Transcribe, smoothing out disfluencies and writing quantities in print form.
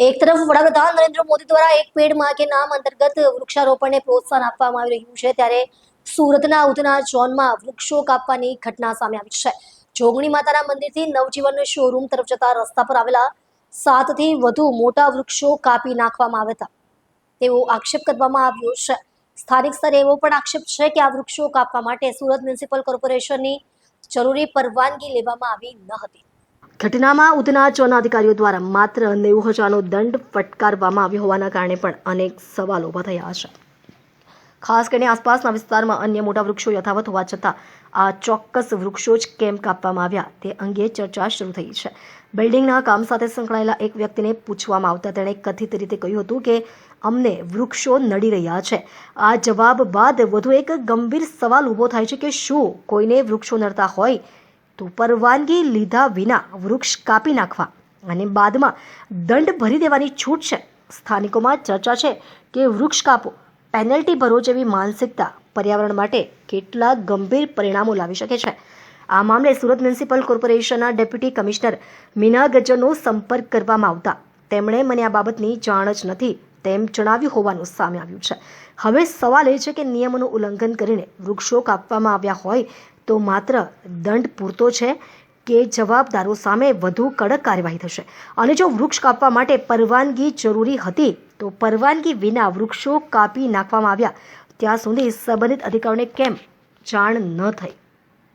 એક તરફ વડાપ્રધાન નરેન્દ્ર મોદી દ્વારા એક પેડ માં કે નામ અંતર્ગત વૃક્ષારોપણને પ્રોત્સાહન આપવામાં આવી રહ્યું છે, ત્યારે સુરતના ઉધના ઝોનમાં વૃક્ષો કાપવાની ઘટના સામે આવી છે. જોગણી માતાના મંદિરથી નવજીવન શોરૂમ તરફ જતા રસ્તા પર આવેલા 7 થી વધુ મોટા વૃક્ષો કાપી નાખવામાં આવ્યા હતા તેવો આક્ષેપ કરવામાં આવ્યો છે. સ્થાનિક સ્તરે એવો પણ આક્ષેપ છે કે આ વૃક્ષો કાપવા માટે સુરત મ્યુનિસિપલ કોર્પોરેશનની જરૂરી પરવાનગી લેવામાં આવી ન હતી. ઘટનામાં ઉધના ઝોનના અધિકારીઓ દ્વારા માત્ર 90,000નો દંડ ફટકારવામાં આવ્યો હોવાના કારણે પણ અનેક સવાલો ઊભા થયા છે. ખાસ કરીને આસપાસના વિસ્તારમાં અન્ય મોટા વૃક્ષો યથાવત હોવા છતાં આ ચોક્કસ વૃક્ષો જ કેમ કાપવામાં આવ્યા તે અંગે ચર્ચા શરૂ થઈ છે. બિલ્ડિંગના કામ સાથે સંકળાયેલા એક વ્યક્તિને પૂછવામાં આવતા તેણે કથિત રીતે કહ્યું હતું કે અમને વૃક્ષો નડી રહ્યા છે. આ જવાબ બાદ વધુ એક ગંભીર સવાલ ઊભો થાય છે કે શું કોઈને વૃક્ષો નડતા હોય તો પરવાનગી લીધા વિના વૃક્ષ કાપી નાખવા અને બાદમાં દંડ ભરી દેવાની છૂટ છે. સ્થાનિકોમાં ચર્ચા છે કે વૃક્ષ કાપો, પેનલ્ટી ભરો જેવી માનસિકતા પર્યાવરણ માટે કેટલા ગંભીર પરિણામો લાવી શકે છે. આ મામલે સુરત મ્યુનિસિપલ કોર્પોરેશનના ડેપ્યુટી કમિશનર મીના ગજ્જરનો સંપર્ક કરવામાં આવતા તેમણે મને આ બાબતની જાણ જ નથી તેમ જણાવ્યું હોવાનું સામે આવ્યું છે. હવે સવાલ એ છે કે નિયમોનું ઉલ્લંઘન કરીને વૃક્ષો કાપવામાં આવ્યા હોય તો માત્ર દંડ પૂરતો છે કે જવાબદારો સામે વધુ કડક કાર્યવાહી થશે? અને જો વૃક્ષ કાપવા માટે પરવાનગી જરૂરી હતી તો પરવાનગી વિના વૃક્ષો કાપી નાખવામાં આવ્યા ત્યાં સુધી સંબંધિત અધિકારીઓને કેમ જાણ ન થઈ?